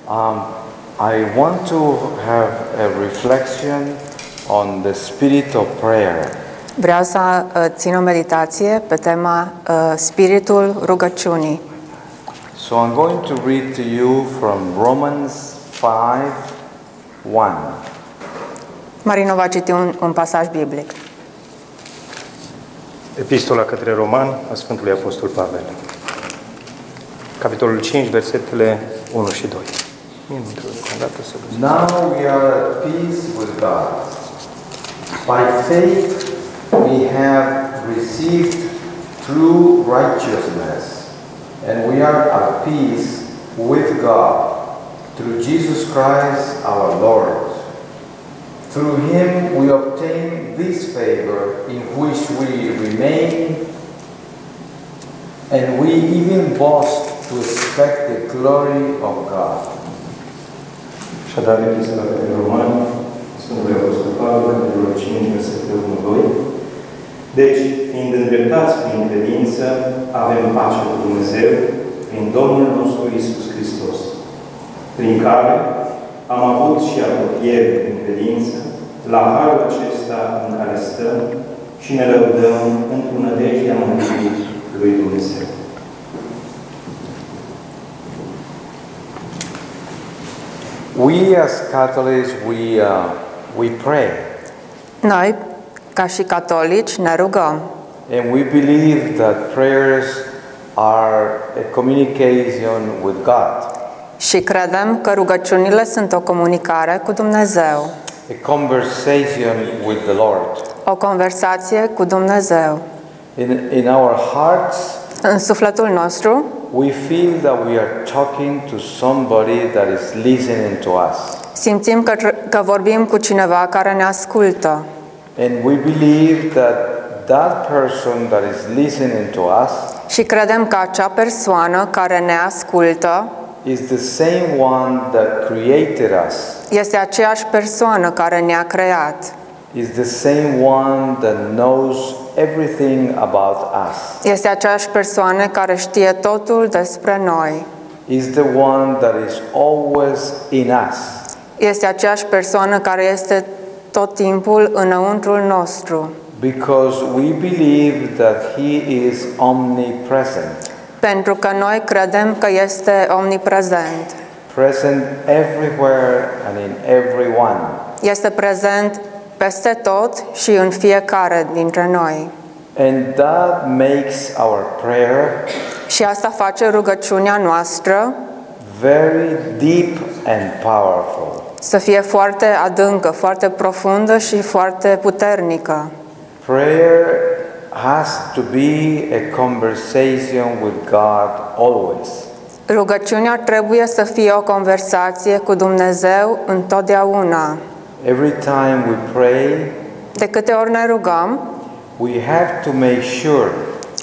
I want to have a reflection on the spirit of prayer. Vreau să țin o meditație pe tema spiritul rugăciunii. So I'm going to read to you from Romans 5:1. Marino va citi un pasaj biblic. Epistola către Romani a Sfântului Apostol Pavel. Capitolul 5, versetele 1 și 2. Now we are at peace with God. By faith we have received true righteousness, and we are at peace with God through Jesus Christ our Lord. Through him we obtain this favor in which we remain, and we even boast to expect the glory of God. Așadar, Epistola către Romani, Sfântul Apostol Pavel, capitolul 5, versetele 1-2. Deci, fiind îndreptați prin credință, avem pace cu Dumnezeu prin Domnul nostru Iisus Hristos, prin care am avut și apropiere prin credință la harul acesta în care stăm și ne lăudăm într-o nădejde a mântuirii lui Dumnezeu. We as Catholics, we pray. Noi, ca și catolici, ne rugăm. And we believe that prayers are a communication with God. Și credem că rugăciunile sunt o comunicare cu Dumnezeu. A conversation with the Lord. O conversație cu Dumnezeu. In our hearts, În sufletul nostru, we feel that we are talking to somebody that is listening to us. simțim că vorbim cu cineva care ne ascultă. And we believe that that person that is listening to us Și credem că acea persoană care ne ascultă is the same one that created us. este aceeași persoană care ne-a creat. Is the same one that knows everything about us. Este aceeași persoană care știe totul despre noi. Is the one that is always in us. Este aceeași persoană care este tot timpul înăuntrul nostru. Because we believe that He is omnipresent. Pentru că noi credem că este omniprezent. Present everywhere and in everyone. Este prezent peste tot și în fiecare dintre noi. And that makes our prayer Și asta face rugăciunea noastră very deep and powerful. să fie foarte adâncă, foarte profundă și foarte puternică. Prayer has to be a conversation with God always. Rugăciunea trebuie să fie o conversație cu Dumnezeu întotdeauna. Every time we pray, De câte ori ne rugăm, we have to make sure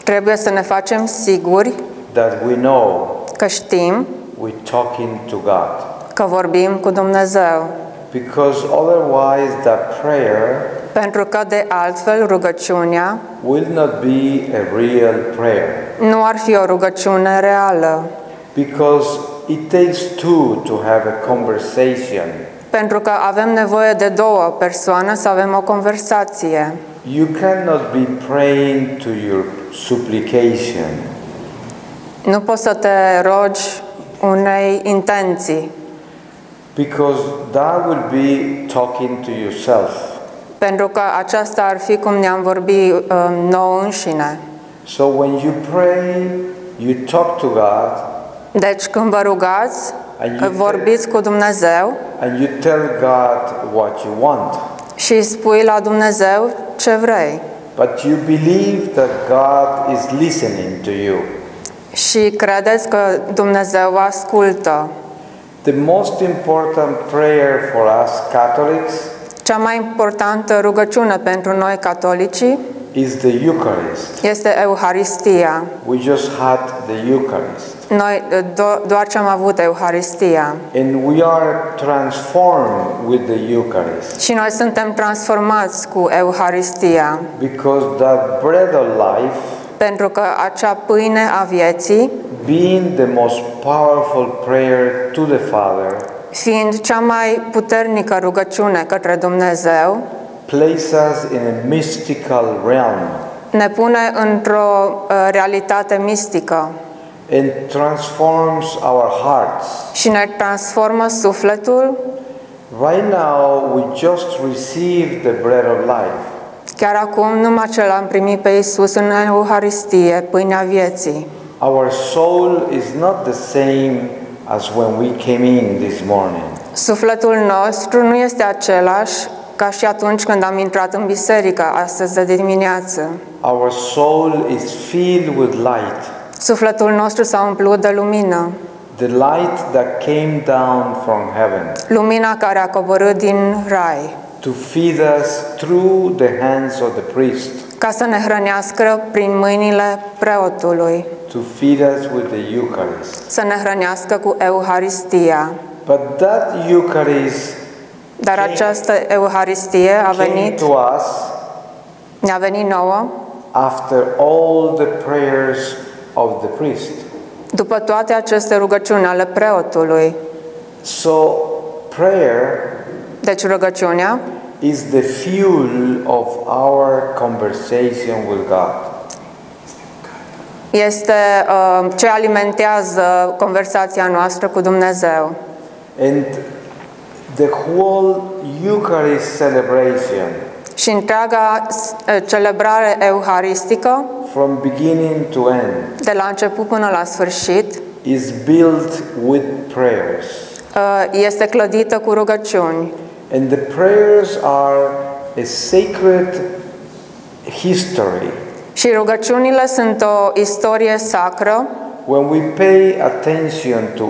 trebuie să ne facem siguri that we know că știm we're talking to God. că vorbim cu Dumnezeu. Because otherwise that prayer Pentru că de altfel rugăciunea will not be a real prayer. nu ar fi o rugăciune reală. Because it takes two to have a conversation. Pentru că avem nevoie de două persoane să avem o conversație. You cannot be praying to your supplication. Nu poți să te rogi unei intenții, Because that will be talking to yourself. pentru că aceasta ar fi cum ne-am vorbit nouă înșine. So when you pray, you talk to God Deci când vă rugați, And you vorbiți cu Dumnezeu and you tell God what you want. și îi spui la Dumnezeu ce vrei. But you believe that God is listening to you. Și credeți că Dumnezeu vă ascultă. The most important prayer for us Catholics Cea mai importantă rugăciune pentru noi catolicii is the Eucharist. este Euharistia. We just had the Eucharist. Noi doar ce am avut Euharistia. And we are transformed with the Eucharist. Și noi suntem transformați cu Euharistia. Because that bread of life Pentru că acea pâine a vieții being the most powerful prayer to the Father, fiind cea mai puternică rugăciune către Dumnezeu, place us in a mystical realm ne pune într-o realitate mistică and transforms our hearts. și ne transformă sufletul. Right now, we just received the bread of life. Chiar acum numai ce l-am primit pe Iisus în Euharistie, pâinea vieții. Our soul is not the same as when we came in this morning. Sufletul nostru nu este același ca și atunci când am intrat în biserică astăzi de dimineață. Our soul is filled with light, Sufletul nostru s-a umplut de lumină, the light that came down from heaven lumina care a coborât din rai, to feed us through the hands of the priest, ca să ne hrănească prin mâinile preotului, to feed us with the Eucharist. să ne hrănească cu Euharistia. But that Eucharist Dar această Euharistie a came venit, to us ne-a venit nouă after all the prayers of the priest. după toate aceste rugăciuni ale preotului. So prayer Deci rugăciunea is the fuel of our conversation with God. este ce alimentează conversația noastră cu Dumnezeu. And the whole Eucharist celebration, Și întreaga celebrare euharistică, from beginning to end, de la început până la sfârșit, is built with prayers. este clădită cu rugăciuni. And the prayers are a sacred history. Și rugăciunile sunt o istorie sacră. When we pay attention to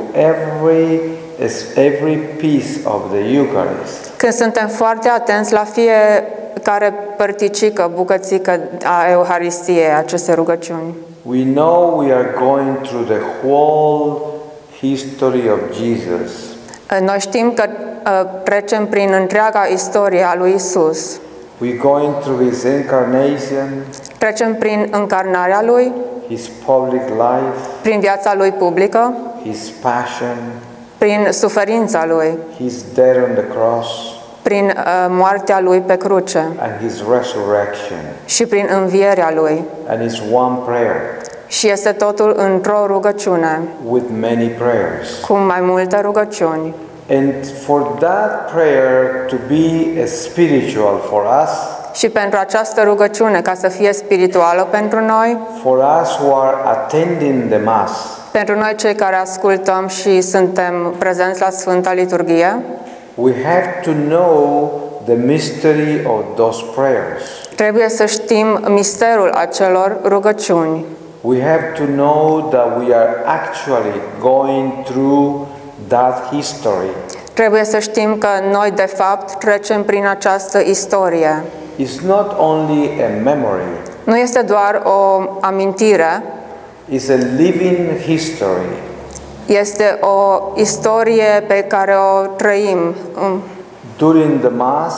every piece of the Eucharist, Când suntem foarte atenți la fiecare părticică, bucățică a Euharistiei, aceste rugăciuni. we know we are going through the whole history of Jesus. Noi știm că trecem prin întreaga istorie a lui Isus. We're going through His incarnation, Trecem prin încarnarea lui, His public life, prin viața lui publică, His passion, prin suferința lui, His death on the cross, prin moartea lui pe cruce and His resurrection. și prin învierea lui. And it's one prayer Și este totul într-o rugăciune, with many prayers. cu mai multe rugăciuni. And for that prayer to be a spiritual for us, Și pentru această rugăciune, ca să fie spirituală pentru noi, for us who are attending the Mass, pentru noi cei care ascultăm și suntem prezenți la Sfânta Liturghie, we have to know the mystery of those prayers. trebuie să știm misterul acelor rugăciuni. We have to know that we are actually going through that history. Trebuie să știm că noi, de fapt, trecem prin această istorie. It's not only a memory, Nu este doar o amintire, it's a living history. este o istorie pe care o trăim During the Mass,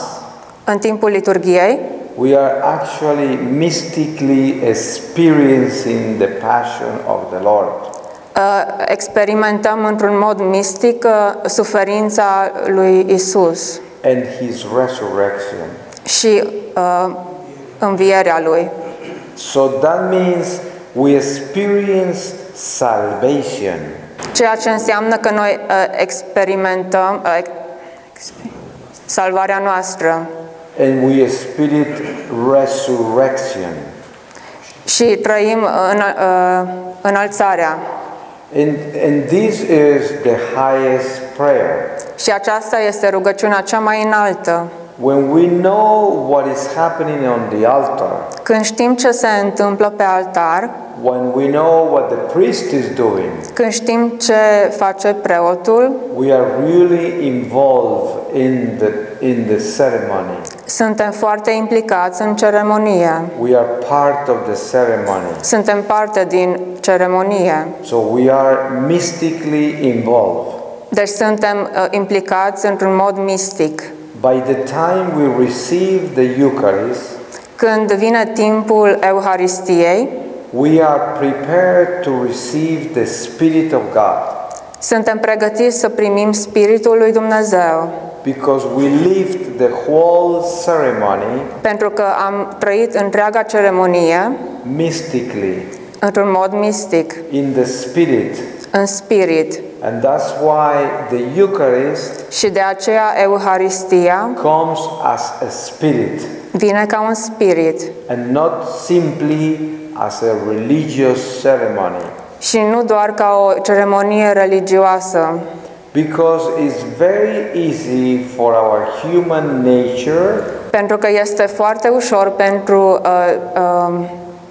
în timpul liturghiei. we are actually mystically experiencing the passion of the Lord. Experimentăm într-un mod mistic suferința lui Isus And His resurrection. și învierea lui. So that means we experience salvation. Ceea ce înseamnă că noi experimentăm salvarea noastră And we experience resurrection. și trăim înălțarea. And this is the highest prayer. Și aceasta este rugăciunea cea mai înaltă. When we know what is happening on the altar, Când știm ce se întâmplă pe altar, when we know what the priest is doing, când știm ce face preotul, we are really involved in the ceremony. suntem foarte implicați în ceremonie. We are part of the ceremony. Suntem parte din ceremonie. So we are mystically involved. Deci suntem implicați într-un mod mistic. By the time we receive the Eucharist, Când vine timpul Euharistiei, We are prepared to receive the Spirit of God Suntem pregătiți să primim Spiritul lui Dumnezeu, because we lived the whole ceremony pentru că am trăit întreaga ceremonie mystically, într-un mod mistic, in the Spirit. în spirit. And that's why the Eucharist Și de aceea Euharistia comes as a spirit vine ca un spirit and not simply as a religious ceremony. și nu doar ca o ceremonie religioasă, Because it's very easy for our human nature pentru că este foarte ușor pentru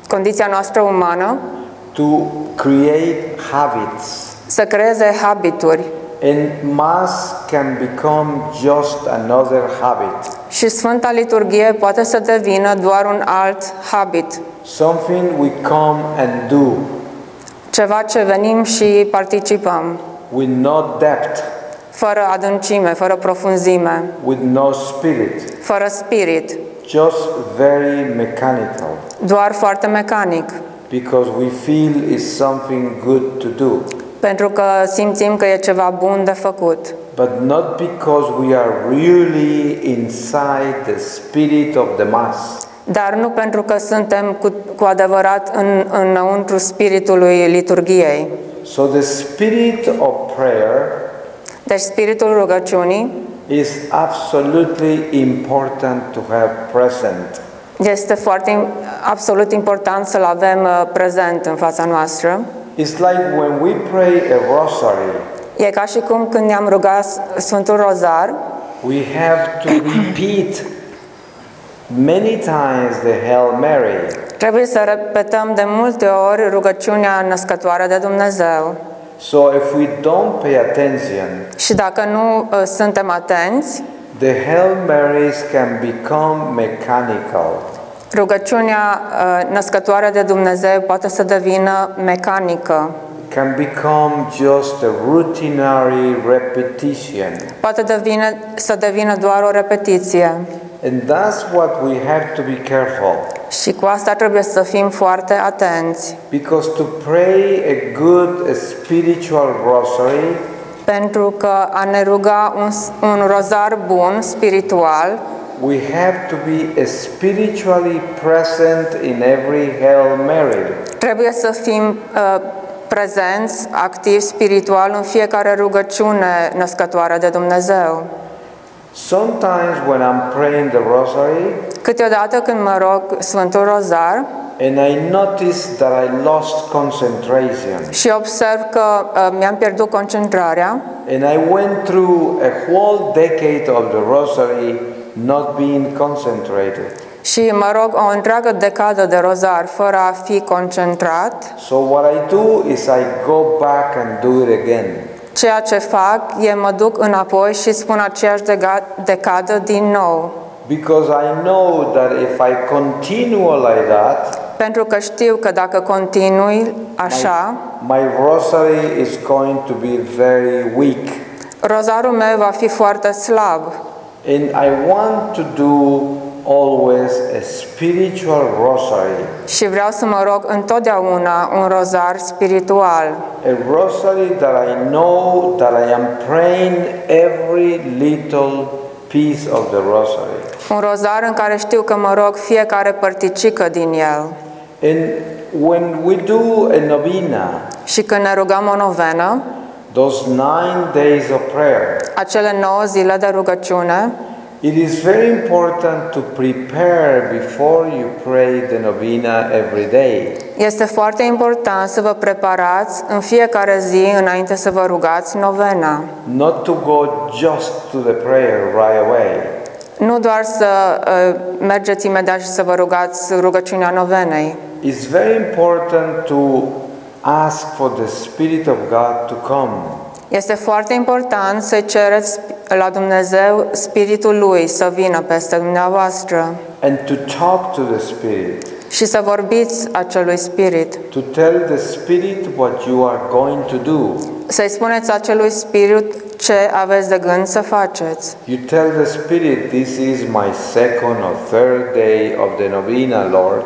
condiția noastră umană to create habits. să creeze habituri And Mass can become just another habit. și Sfânta Liturghie poate să devină doar un alt habit, Something we come and do ceva ce venim și participăm, with no depth, fără adâncime, fără profunzime, with no spirit, fără spirit, just very mechanical. doar foarte mecanic, Because we feel it's something good to do, pentru că simțim că e ceva bun de făcut, but not because we are really inside the spirit of the Mass. dar nu pentru că suntem cu adevărat înăuntru spiritului liturghiei. So the spirit of prayer Deci spiritul rugăciunii is absolutely important to have present. este absolut important să-l avem prezent în fața noastră. It's like when we pray a rosary, E ca și cum când ne-am rugat Sfântul Rozar, we have to repeat many times the Hail Mary. trebuie să repetăm de multe ori rugăciunea născătoare de Dumnezeu. So if we don't pay attention, Și dacă nu suntem atenți, the Hail Marys can become mechanical. rugăciunea născătoare de Dumnezeu poate să devină mecanică, Can become just a routinary repetition. poate să devină doar o repetiție. And that's what we have to be careful. Și cu asta trebuie să fim foarte atenți, Because to pray a good spiritual rosary, pentru că a ne ruga un rozar bun, spiritual, we have to be spiritually present in every Hail Mary. trebuie să fim prezenți, activi, spiritual în fiecare rugăciune născătoare de Dumnezeu. Sometimes when I'm praying the rosary, Câteodată când mă rog Sfântul Rozar and I notice that I lost concentration, și observ că mi-am pierdut concentrarea and I went through a whole decade of the rosary not being concentrated. și mă rog o întreagă decadă de rozar fără a fi concentrat, So what I do is I go back and do it again. ceea ce fac e mă duc înapoi și spun aceeași decadă din nou. Because I know that if I continue like that, Pentru că știu că dacă continui așa, my rosary is going to be very weak. rozarul meu va fi foarte slab. And I want to do always a spiritual rosary. Și vreau să mă rog întotdeauna un rozar spiritual. A rosary that I know that I am praying every little piece of the rosary. Un rozar în care știu că mă rog fiecare părticică din el. And when we do a novena, Și când ne rugăm o novenă, those 9 days of prayer, acele 9 zile de rugăciune, it is very important to prepare before you pray the novena every day. este foarte important să vă preparați în fiecare zi înainte să vă rugați novena. Not to go just to the prayer right away. Nu doar să mergeți imediat și să vă rugați rugăciunea novenei. It's very important to ask for the Spirit of God to come. Este foarte important să cereți la Dumnezeu Spiritul Lui să vină peste dumneavoastră And to talk to the Spirit. și să vorbiți acelui Spirit. To tell the Spirit what you are going to do. Să-i spuneți acelui Spirit ce aveți de gând să faceți. You tell the Spirit, this is my second or third day of the novena, Lord.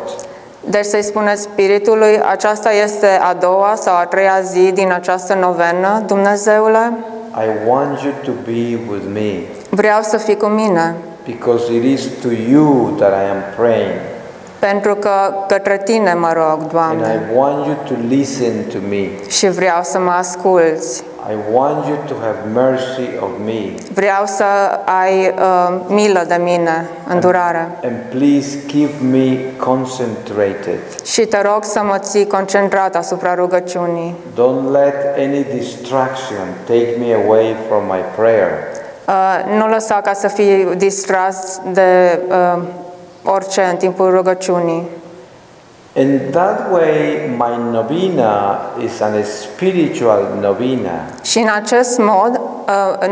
Deci să-i spuneți Spiritului, aceasta este a doua sau a treia zi din această novenă, Dumnezeule, I want you to be with me, vreau să fii cu mine, because it is to you that I am praying. pentru că către Tine mă rog, And Doamne, I want you to listen to me. și vreau să mă asculți. I want you to have mercy of me. Vreau să ai milă de mine, îndurare. And please keep me concentrated. Și te rog să mă ții concentrat asupra rugăciunii. Don't let any distraction take me away from my prayer. Nu lăsa ca să fii distras de orice în timpul rugăciunii. In that way, my novena is a spiritual novena. Și în acest mod,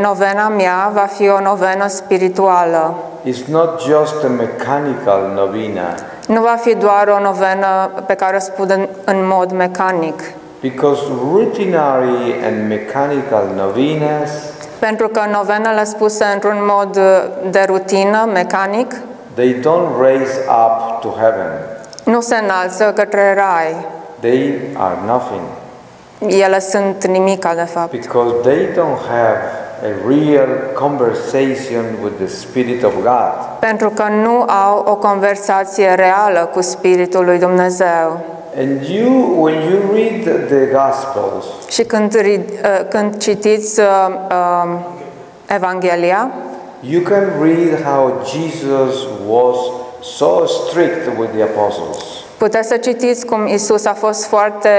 novena mea va fi o novenă spirituală. It's not just a mechanical novena, Nu va fi doar o novenă pe care o spun în mod mecanic. because routinary and mechanical novenas Pentru că novenele spuse într-un mod de rutină, mecanic, they don't raise up to heaven. nu se înalță către rai. They are nothing, Ele sunt nimica, de fapt. because they don't have a real conversation with the Spirit of God. Pentru că nu au o conversație reală cu Spiritul lui Dumnezeu. And you, when you read the Gospels, Și când citiți Evanghelia, you can read how Jesus was so strict with the apostles. puteți să citiți cum Isus a fost foarte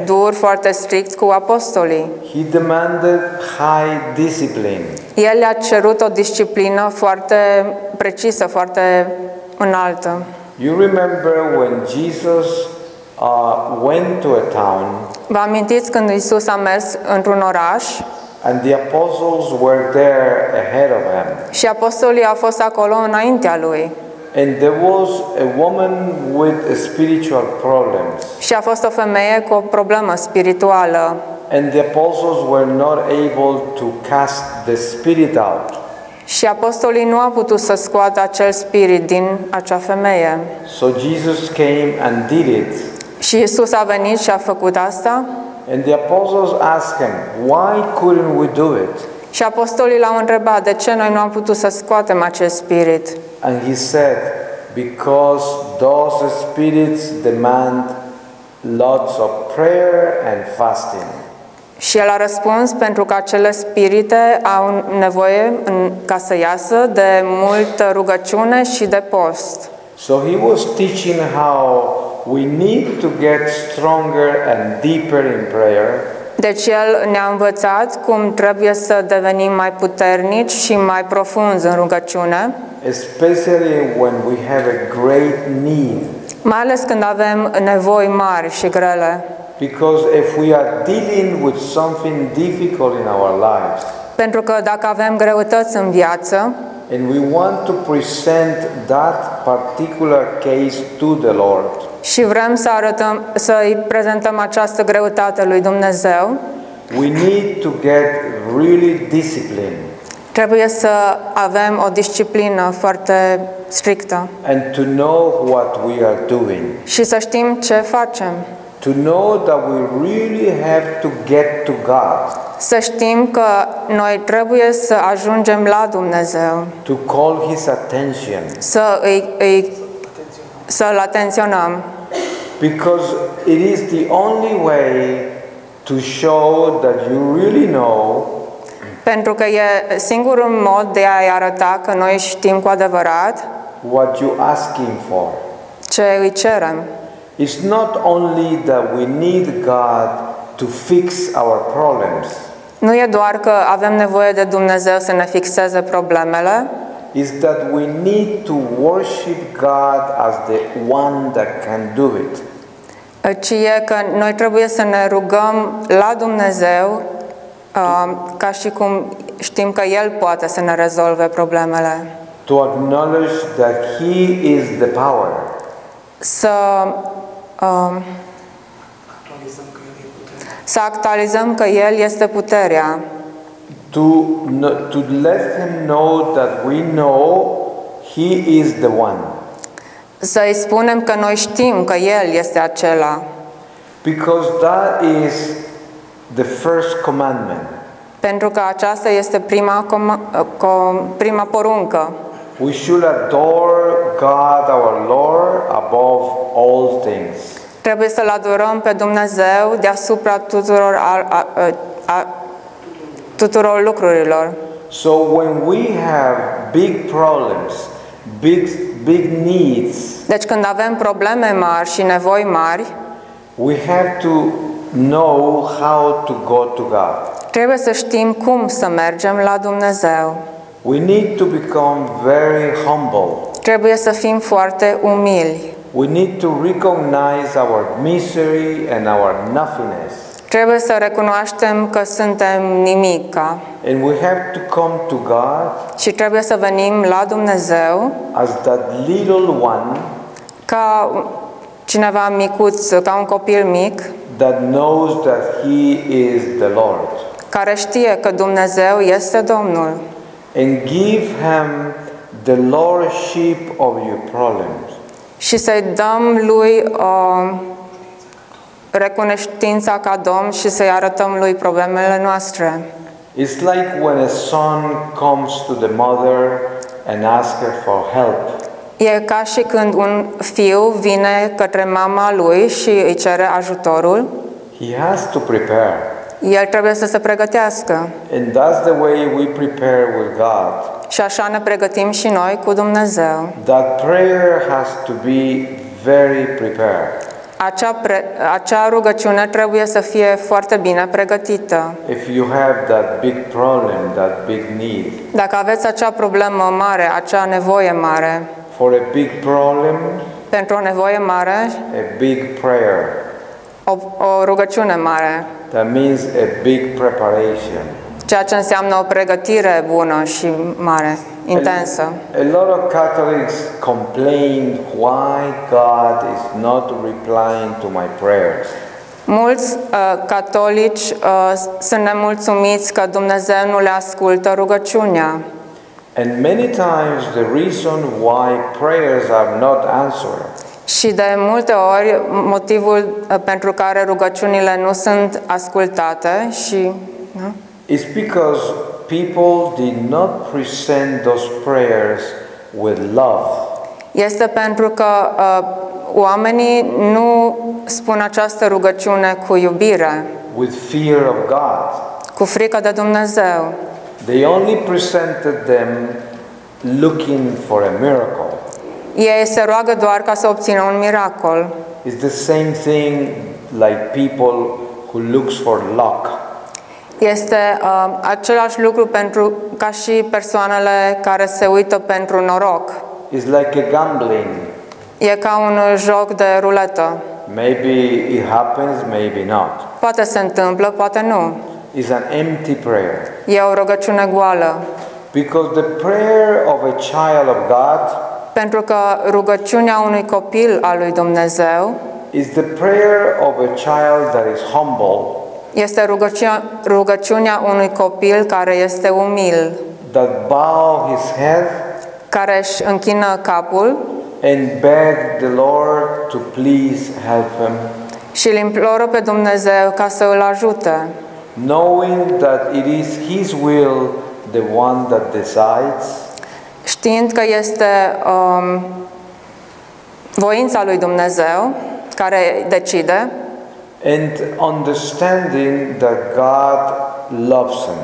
dur, foarte strict cu apostolii. He demanded high discipline. El le-a cerut o disciplină foarte precisă, foarte înaltă. You remember when Jesus went to a town Vă amintiți când Isus a mers într-un oraș and the apostles were there ahead of him. și apostolii au fost acolo înaintea lui. And there was a woman with spiritual problems. Și a fost o femeie cu o problemă spirituală. And the apostles were not able to cast the spirit out. Și apostolii nu au putut să scoată acel spirit din acea femeie. So Jesus came and did it. Și Isus a venit și a făcut asta. And the apostles asked him, why couldn't we do it? Și apostolii l-au întrebat, de ce noi nu am putut să scoatem acest spirit? And he said, because those spirits demand lots of prayer and fasting. Și el a răspuns, pentru că acele spirite au nevoie, ca să iasă, de multă rugăciune și de post. So he was teaching how we need to get stronger and deeper in prayer. Deci el ne-a învățat cum trebuie să devenim mai puternici și mai profunzi în rugăciune, Especially when we have a great need. mai ales când avem nevoi mari și grele. Because if we are dealing with something difficult in our lives, Pentru că dacă avem greutăți în viață and we want to present that particular case to the Lord, și vrem să-i prezentăm această greutate lui Dumnezeu, we need to get really disciplined trebuie să avem o disciplină foarte strictă and to know what we are doing. și să știm ce facem. To know that we really have to get to God, Să știm că noi trebuie să ajungem la Dumnezeu, to call His attention. să-L atenționăm. Because it is the only way to show that you really know Pentru că e singurul mod de a-i arăta că noi știm cu adevărat what you're asking for. ce îi cerem. It's not only that we need God to fix our problems. Nu e doar că avem nevoie de Dumnezeu să ne fixeze problemele, It's that we need to worship God as the one that can do it. ci e că noi trebuie să ne rugăm la Dumnezeu ca și cum știm că El poate să ne rezolve problemele. To acknowledge that He is the power. Să actualizăm că El este puterea. To let Him know that we know He is the one. Să-i spunem că noi știm că El este acela. Because that is the first commandment. Pentru că aceasta este prima poruncă. We should adore God our Lord above all things. Trebuie să-L adorăm pe Dumnezeu deasupra tuturor lucrurilor. So when we have big problems, big needs, Deci când avem probleme mari și nevoi mari, we have to know how to go to God. trebuie să știm cum să mergem la Dumnezeu. We need to become very humble. Trebuie să fim foarte umili. We need to recognize our misery and our nothingness. Trebuie să recunoaștem că suntem nimica And we have to come to God și trebuie să venim la Dumnezeu as that little one ca cineva micuț, ca un copil mic, that knows that He is the Lord. care știe că Dumnezeu este Domnul And give Him the lordship of your problems. și să-i dăm lui recunoștința ca Domn și să-i arătăm lui problemele noastre. It's like when a son comes to the mother and asks her for help. E ca și când un fiu vine către mama lui și îi cere ajutorul. He has to prepare. El trebuie să se pregătească. And that's the way we prepare with God. Și așa ne pregătim și noi cu Dumnezeu. That prayer has to be very prepared. Acea rugăciune trebuie să fie foarte bine pregătită. If you have that big problem, that big need, Dacă aveți acea problemă mare, acea nevoie mare, for a big problem, pentru o nevoie mare, a big prayer. o rugăciune mare, That means a big preparation. ceea ce înseamnă o pregătire bună și mare, intensă. A lot of Catholics complain why God is not replying to my prayers. Mulți catolici sunt nemulțumiți că Dumnezeu nu le ascultă rugăciunea. And many times the reason why prayers are not answered Și de multe ori motivul pentru care rugăciunile nu sunt ascultate și is because people did not present those prayers with love. este pentru că oamenii nu spun această rugăciune cu iubire, With fear of God. cu frică de Dumnezeu. They only presented them looking for a miracle. Ei se roagă doar ca să obțină un miracol. It's the same thing like people who looks for luck. Este același lucru ca și persoanele care se uită pentru noroc. It's like a gambling. E ca un joc de ruletă. Maybe it happens, maybe not. Poate se întâmplă, poate nu. It's an empty prayer. E o rugăciune goală. Because the prayer of a child of God Pentru că rugăciunea unui copil al lui Dumnezeu is the prayer of a child that is humble, este rugăciunea unui copil care este umil, that bow his head care își închină capul and beg the Lord to please help him, și îl imploră pe Dumnezeu ca să îl ajute, knowing that it is His will, the one that decides, știind că este voința lui Dumnezeu care decide and understanding that God loves him.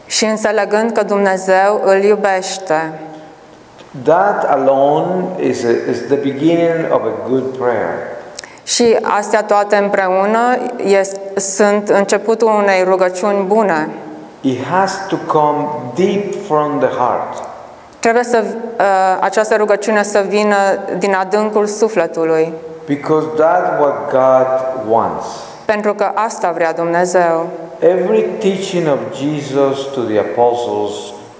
și înțelegând că Dumnezeu îl iubește. That alone is the beginning of a good prayer. Și astea toate împreună sunt începutul unei rugăciuni bune. It has to come deep from the heart. Trebuie această rugăciune să vină din adâncul sufletului. Because that's what God wants. Pentru că asta vrea Dumnezeu. Every teaching of Jesus to the apostles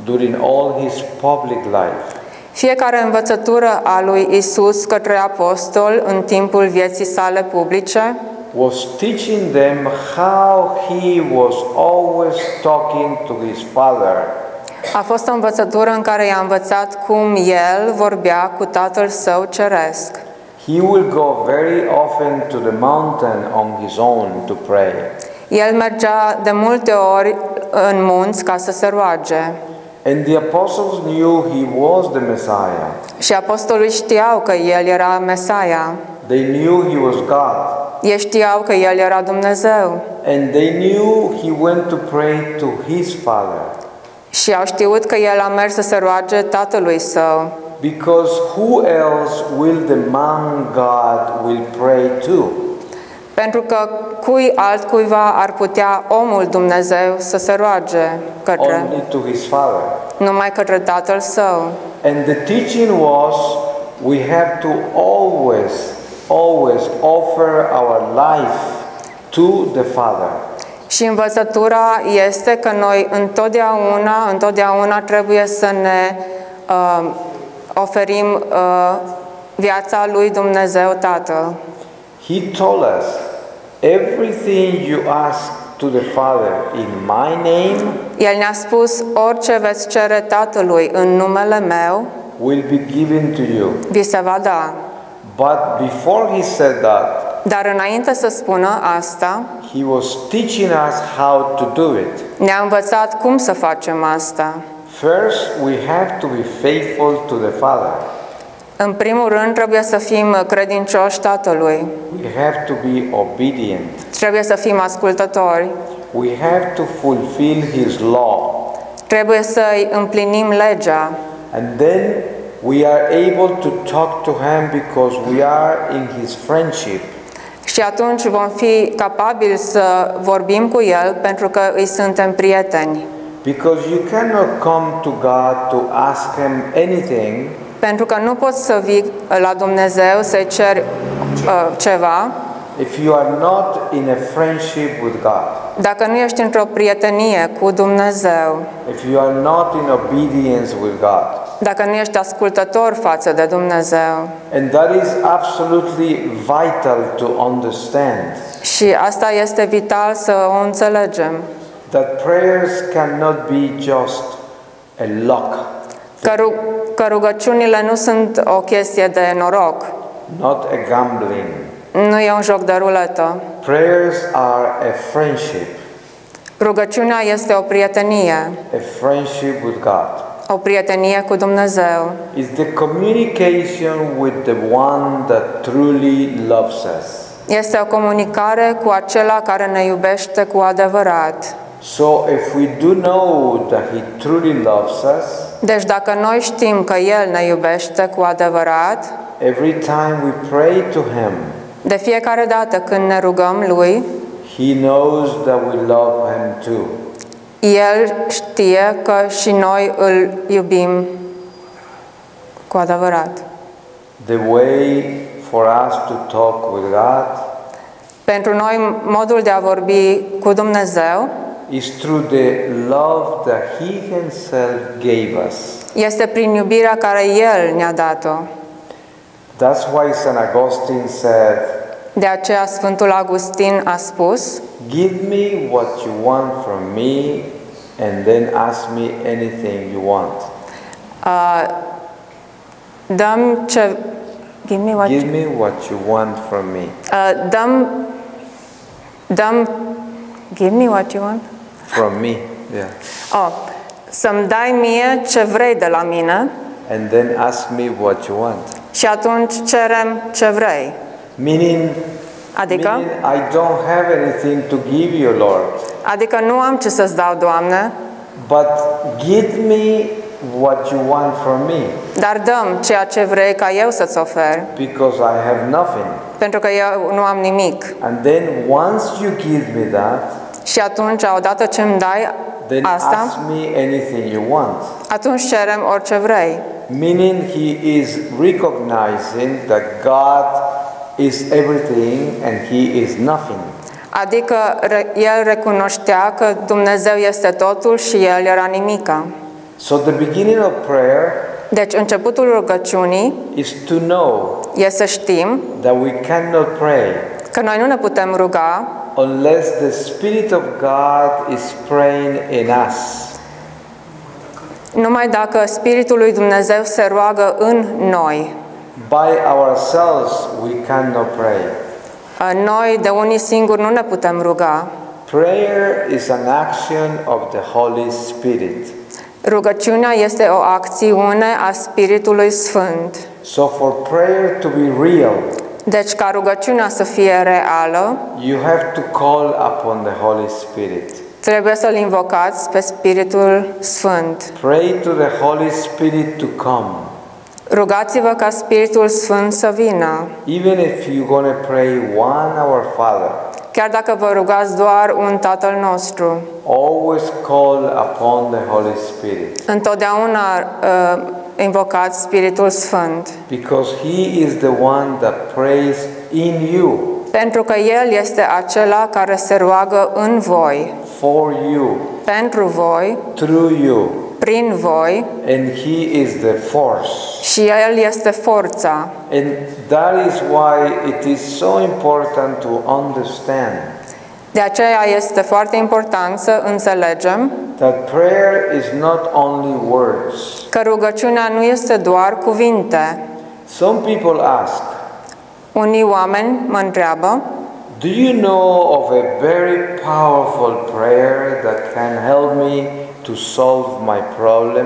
during all his public life Fiecare învățătură a lui Isus către apostol în timpul vieții sale publice was teaching them how he was always talking to his Father. A fost o învățătură în care i-a învățat cum el vorbea cu Tatăl Său Ceresc. He will go very often to the mountain on his own to pray. El mergea de multe ori în munți ca să se roage. And the apostles knew he was the Messiah. Și apostolii știau că el era Mesaia. They knew he was God. Ei știau că el era Dumnezeu. And they knew he went to pray to his Father. Și au știut că el a mers să se roage Tatălui Său. Because who else will the man God will pray to? Pentru că cui altcuiva ar putea omul Dumnezeu să se roage către? Only to his Father. Numai către Tatăl Său. And the teaching was we have to always offer our life to the Father. Și învățătura este că noi întotdeauna trebuie să ne oferim viața lui Dumnezeu Tatăl. He told us, everything you ask to the Father in my name El ne-a spus, orice veți cere Tatălui în numele meu, will be given to you. vi se va da. But before he said that, Dar înainte să spună asta, he was teaching us how to do it. ne-a învățat cum să facem asta. First, we have to be faithful to the Father. În primul rând, trebuie să fim credincioși Tatălui. We have to be obedient. Trebuie să fim ascultători. We have to fulfill his law. Trebuie să-i împlinim legea. And then we are able to talk to him because we are in his friendship. Și atunci vom fi capabili să vorbim cu El pentru că îi suntem prieteni. Because you cannot come to God to ask him anything Pentru că nu poți să vii la Dumnezeu să-i ceri ceva if you are not in a friendship with God. dacă nu ești într-o prietenie cu Dumnezeu, If you are not in obedience with God. dacă nu ești ascultător față de Dumnezeu. And that is absolutely vital to understand. Și asta este vital să o înțelegem. That prayers cannot be just a luck, Că rugăciunile nu sunt o chestie de noroc, not a gambling. nu e un joc de ruletă. Prayers are a friendship, Rugăciunea este o prietenie, a friendship with God. o prietenie cu Dumnezeu. It's the communication with the one that truly loves us. Este o comunicare cu acela care ne iubește cu adevărat. So if we do know that he truly loves us, Deci dacă noi știm că El ne iubește cu adevărat, every time we pray to him, de fiecare dată când ne rugăm Lui, he knows that we love him too. El știe că și noi îl iubim cu adevărat. The way for us to talk with God Pentru noi, modul de a vorbi cu Dumnezeu is through the love that he himself gave us. este prin iubirea care El ne-a dat-o. That's why St. Augustine said, De aceea Sfântul Augustin a spus, give me what you want from me and then ask me anything you want. dăm ce... Give me what Give me what you want from me. Give me what you want. From me, yeah. Să-mi dai mie ce vrei de la mine And then ask me what you want. și atunci cerem ce vrei. Meaning Adică? I don't have anything to give you, Lord. Adică nu am ce să-ți dau, Doamne, But give me what you want from me. dar dăm ceea ce vrei ca eu să-ți ofer, Because I have nothing. pentru că eu nu am nimic. And then once you give me that, Și atunci, odată ce îmi dai then asta, ask me anything you want. atunci cerem orice vrei. Meaning he is recognizing that God is everything and he is nothing. Adică el recunoștea că Dumnezeu este totul și el era nimica. So the beginning of prayer Deci începutul rugăciunii is to know e să știm that we cannot pray că noi nu ne putem ruga unless the Spirit of God is praying in us. Numai dacă Spiritul lui Dumnezeu se roagă în noi. By ourselves we cannot pray. Noi de unii singuri nu ne putem ruga. Prayer is an action of the Holy Spirit. Rugăciunea este o acțiune a Spiritului Sfânt. So for prayer to be real, Deci ca rugăciunea să fie reală, you have to call upon the Holy Spirit. trebuie să-L invocați pe Spiritul Sfânt. Pray to the Holy Spirit to come. Rugați-vă ca Spiritul Sfânt să vină. Even if you're going to pray one Our Father, Chiar dacă vă rugați doar un Tatăl nostru, always call upon the Holy Spirit. întotdeauna invocați Spiritul Sfânt. Because He is the one that prays in you, Pentru că El este acela care se roagă în voi, for you, pentru voi, through you. prin voi, And He is the force. și El este forța. And that is why it is so important to understand De aceea este foarte important să înțelegem that prayer is not only words. că rugăciunea nu este doar cuvinte. Some people ask, Unii oameni mă întreabă, do you know of a very powerful prayer that can help me to solve my problem?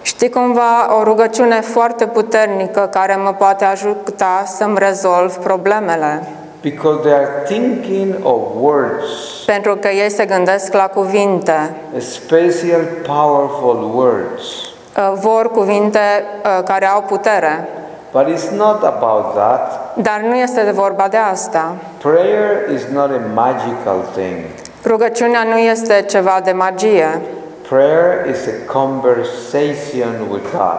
știi cumva o rugăciune foarte puternică care mă poate ajuta să-mi rezolv problemele? Because they are thinking of words, Pentru că ei se gândesc la cuvinte, special powerful words. vor cuvinte care au putere. But it's not about that. Dar nu este vorba de asta. Prayer is not a magical thing. Rugăciunea nu este ceva de magie. Prayer is a conversation with God.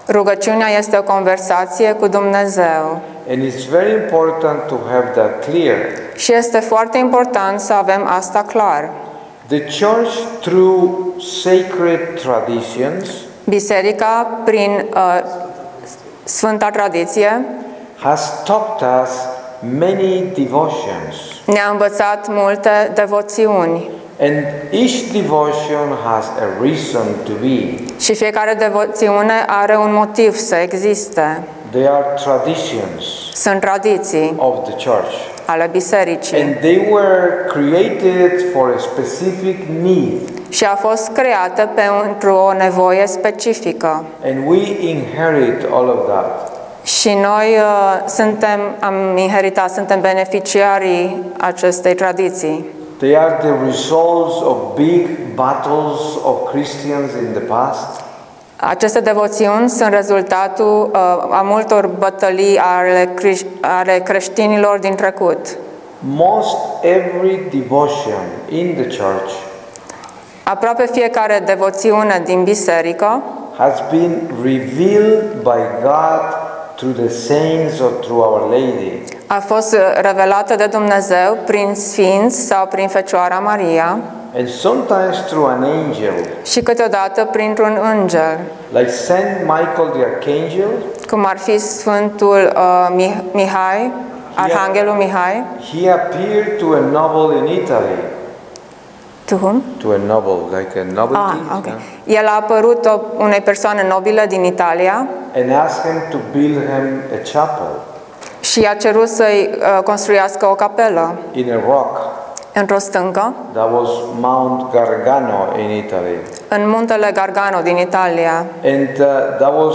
Rugăciunea este o conversație cu Dumnezeu. And it's very important to have that clear. Și este foarte important să avem asta clar. The church, through sacred traditions, Biserica, prin Sfânta Tradiție, has taught us many devotions. ne-a învățat multe devoțiuni. And each devotion has a reason to be. Și fiecare devoțiune are un motiv să existe. They are traditions Sunt tradiții of the church. ale bisericii. And they were created for a specific need. Și a fost creată pentru o nevoie specifică. And we inherit all of that. Și noi am inheritat, suntem beneficiarii acestei tradiții. They are the results of big battles of Christians in the past. Aceste devoțiuni sunt rezultatul a multor bătălii ale creștinilor din trecut. Most every devotion in the church Aproape fiecare devoțiune din biserică has been revealed by God through the saints or through Our Lady. a fost revelată de Dumnezeu prin sfinți sau prin Fecioara Maria And sometimes through an angel, și câteodată printr-un înger, like Saint Michael the Archangel. cum ar fi Sfântul Mihai, Arhanghelul Mihai. He appeared to a noble in Italy. To whom? To a noble, like a nobility. Okay. El a apărut unei persoane nobile din Italia And asked him to build him a chapel și i-a cerut să-i construiască o capelă in a rock. într-o stâncă, That was Mount Gargano in Italy. în muntele Gargano din Italia. And that was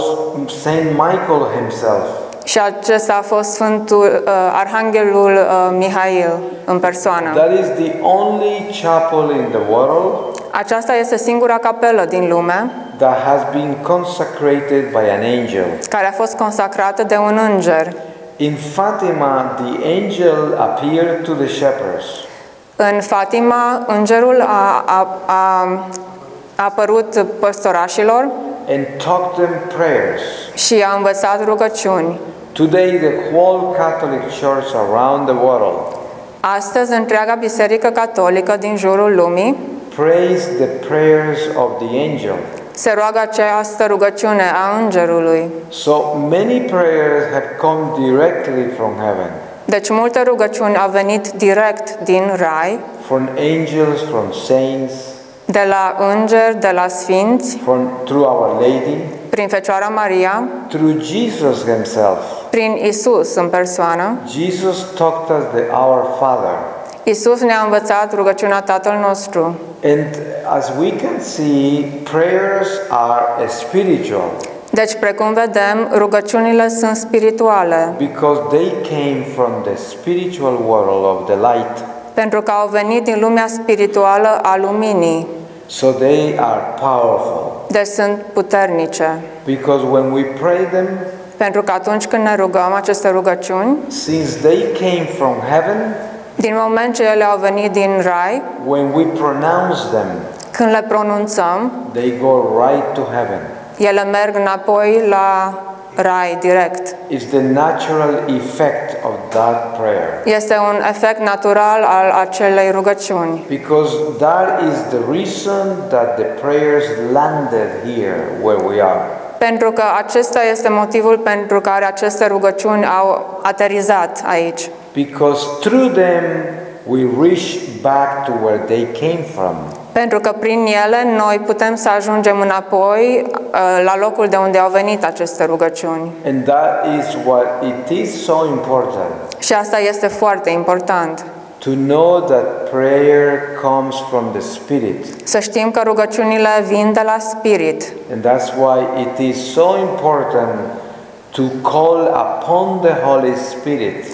Saint Michael himself. Și acesta a fost Sfântul Arhanghelul Mihail în persoană. That is the only chapel in the world Aceasta este singura capelă din lume that has been consecrated by an angel. care a fost consacrată de un înger. In Fatima, the angel appeared to the shepherds În Fatima, îngerul a apărut păstorașilor and taught them prayers. și a învățat rugăciuni. Today, the whole Catholic Church around the world Astăzi, întreaga biserică catolică din jurul lumii prays the prayers of the angel. se roagă această rugăciune a îngerului. So many prayers have come directly from heaven, Deci multe rugăciuni au venit direct din rai, from angels, from saints, de la îngeri, de la sfinți, through Our Lady, prin Fecioara Maria, through Jesus Himself. prin Isus în persoană. Jesus taught us the Our Father. Isus ne-a învățat rugăciunea Tatăl nostru. And as we can see, prayers are spiritual Deci, precum vedem, rugăciunile sunt spirituale, because they came from the spiritual world of the light. pentru că au venit din lumea spirituală a luminii. So they are powerful. Deci sunt puternice. Because when we pray them, Pentru că atunci când ne rugăm aceste rugăciuni, since they came from heaven, din moment ce ele au venit din rai, when we pronounce them, când le pronunțăm, they go right to heaven. ele merg înapoi la rai direct. It's the natural effect of that prayer. Este un efect natural al acelei rugăciuni. Because that is the reason that the prayers landed here where we are. Pentru că acesta este motivul pentru care aceste rugăciuni au aterizat aici. Because through them we reach back to where they came from. Pentru că prin ele noi putem să ajungem înapoi la locul de unde au venit aceste rugăciuni. And that is what it is so important. Și asta este foarte important. To know that prayer comes from the Spirit. Să știm că rugăciunile vin de la Spirit. And that's why it is so important to call upon the Holy Spirit.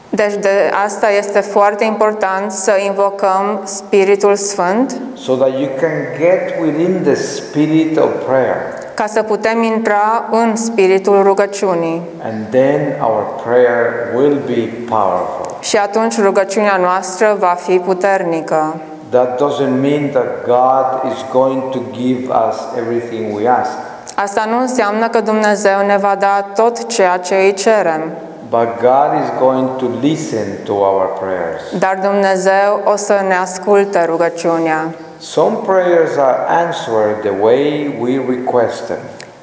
Deci de asta este foarte important să invocăm Spiritul Sfânt So that you can get within the spirit of prayer. ca să putem intra în spiritul rugăciunii. And then our prayer will be powerful. Și atunci rugăciunea noastră va fi puternică. That doesn't mean that God is going to give us everything we ask. Asta nu înseamnă că Dumnezeu ne va da tot ceea ce îi cerem, But God is going to listen to our prayers. dar Dumnezeu o să ne asculte rugăciunea. Some prayers are answered the way we request them.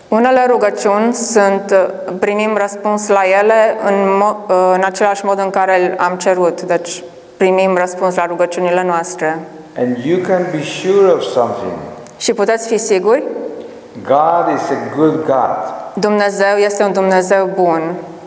Unele rugăciuni primim răspuns la ele în același mod în care am cerut. Deci primim răspuns la rugăciunile noastre. And you can be sure of something. Și puteți fi siguri, God is a good God. Dumnezeu este un Dumnezeu bun.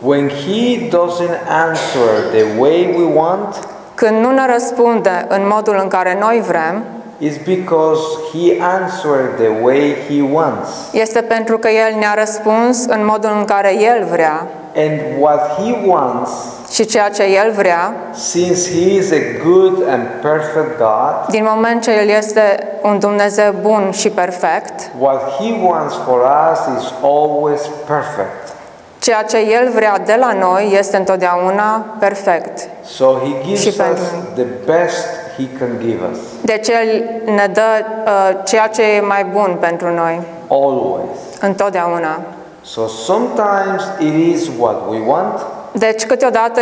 When He doesn't answer the way we want, Când nu ne răspunde în modul în care noi vrem, it's because He answered the way He wants. este pentru că El ne-a răspuns în modul în care El vrea. And what He wants, Și ceea ce El vrea, since He is a good and perfect God, din moment ce El este un Dumnezeu bun și perfect, what He wants for us is always perfect. ceea ce El vrea de la noi este întotdeauna perfect. So He gives Și us pentru the best He can give us, Deci El ne dă ceea ce e mai bun pentru noi, always. întotdeauna. So sometimes it is what we want, Deci câteodată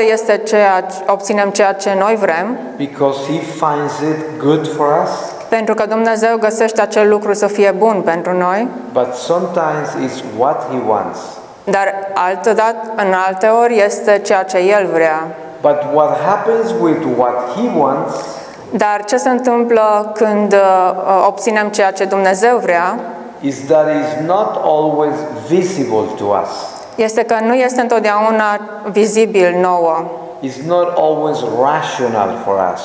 obținem ceea ce noi vrem, because He finds it good for us, pentru că Dumnezeu găsește acel lucru să fie bun pentru noi, but sometimes it's what He wants. dar în alte ori este ceea ce El vrea. But what happens with what He wants Dar ce se întâmplă când obținem ceea ce Dumnezeu vrea, is that it's not always visible to us. este că nu este întotdeauna vizibil nouă. It's not always rational for us.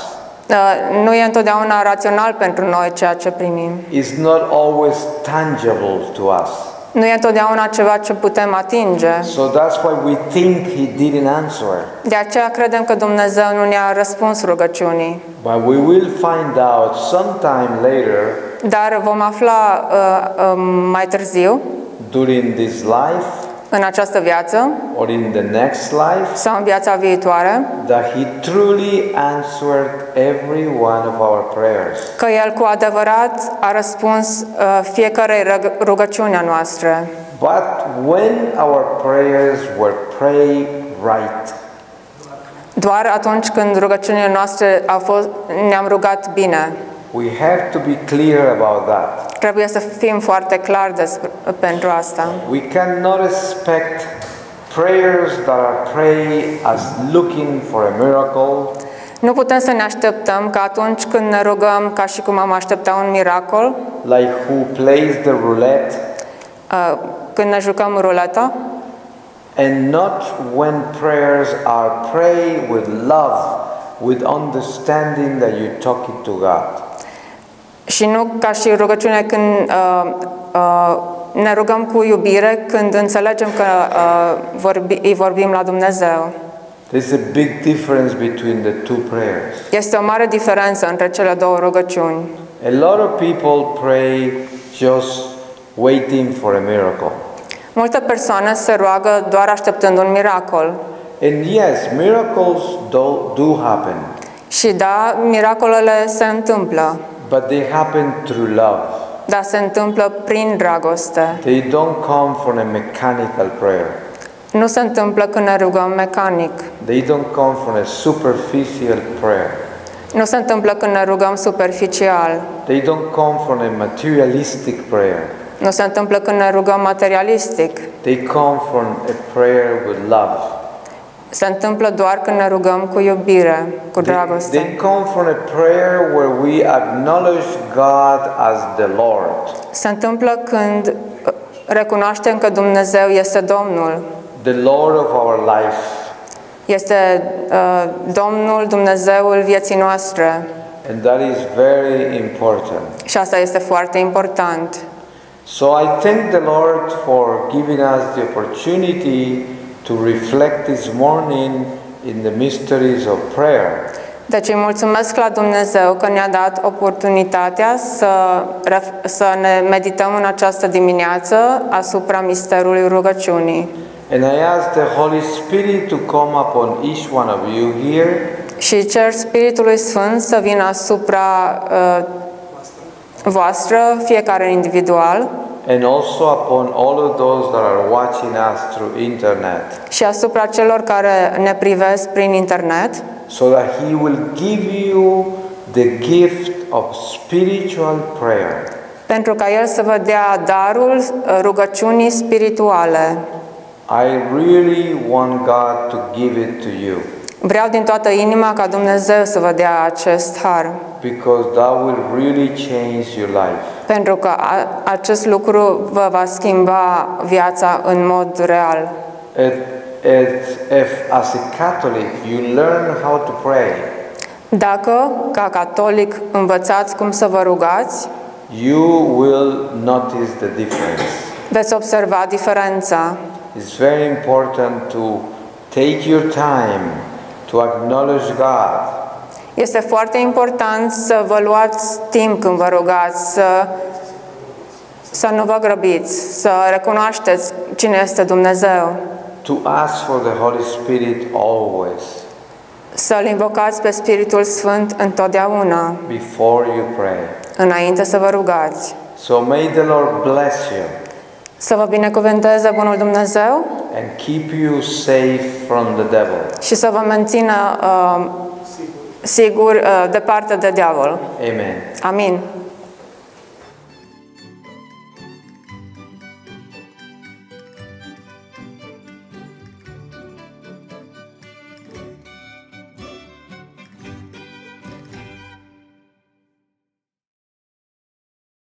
Nu e întotdeauna rațional pentru noi ceea ce primim. It's not always tangible to us. Nu e întotdeauna ceva ce putem atinge. So that's why we think He didn't answer. De aceea credem că Dumnezeu nu ne-a răspuns rugăciunii. But we will find out sometime later Dar vom afla mai târziu, during this life în această viață or in the next life, sau în viața viitoare, that He truly answered every one of our prayers. că El cu adevărat a răspuns fiecarei rugăciuni a noastre. But when our prayers were prayed right, Doar atunci când rugăciunile noastre ne-am rugat bine. we have to be clear about that. Trebuie să fim foarte clari pentru asta. We cannot expect prayers that are prayed as looking for a miracle, Nu putem să ne așteptăm că atunci când ne rugăm ca și cum am aștepta un miracol, like who plays the roulette, când ne jucăm ruleta, and not when prayers are prayed with love, with understanding that you're talking to God. și nu ca și rugăciunea când ne rugăm cu iubire, când înțelegem că îi vorbim la Dumnezeu. There's a big difference between the two prayers. Este o mare diferență între cele două rugăciuni. A lot of people pray just waiting for a miracle. Multe persoane se roagă doar așteptând un miracol. And yes, miracles do happen, Și da, miracolele se întâmplă, but they happen through love. dar se întâmplă prin dragoste. They don't come from a mechanical prayer. Nu se întâmplă când ne rugăm mecanic. They don't come from a superficial prayer. Nu se întâmplă când ne rugăm superficial. They don't come from a materialistic prayer. Nu se întâmplă când ne rugăm materialistic. They come from a prayer with love. Se întâmplă doar când ne rugăm cu iubire, cu They dragoste. come from a prayer where we acknowledge God as the Lord. Se întâmplă când recunoaștem că Dumnezeu este Domnul. The Lord of our life. Este Domnul, Dumnezeul vieții noastre. And that is very important. Și asta este foarte important. So I thank the Lord for giving us the opportunity to reflect this morning in the mysteries of prayer. Deci îi mulțumesc la Dumnezeu că ne-a dat oportunitatea să ne medităm în această dimineață asupra misterului rugăciunii. And I ask the Holy Spirit to come upon each one of you here. Și cer Spiritului Sfânt să vină asupra voastră, fiecare individual, And also upon all of those that are watching us through internet, și asupra celor care ne privesc prin internet, so that He will give you the gift of spiritual prayer. pentru ca El să vă dea darul rugăciunii spirituale. I really want God to give it to you, Vreau din toată inima ca Dumnezeu să vă dea acest har, because that will really change your life. pentru că acest lucru vă va schimba viața în mod real. As a Catholic, you learn how to pray. Dacă, ca catolic, învățați cum să vă rugați, You will notice the difference. veți observa diferența. It's very important to take your time to acknowledge God. Este foarte important să vă luați timp când vă rugați, să nu vă grăbiți, să recunoașteți cine este Dumnezeu, To ask for the Holy Spirit always să-L invocați pe Spiritul Sfânt întotdeauna, before you pray. înainte să vă rugați. So may the Lord bless you Să vă binecuvânteze Bunul Dumnezeu and keep you safe from the devil. și să vă mențină sigur departe de diavol. Amen. Amin.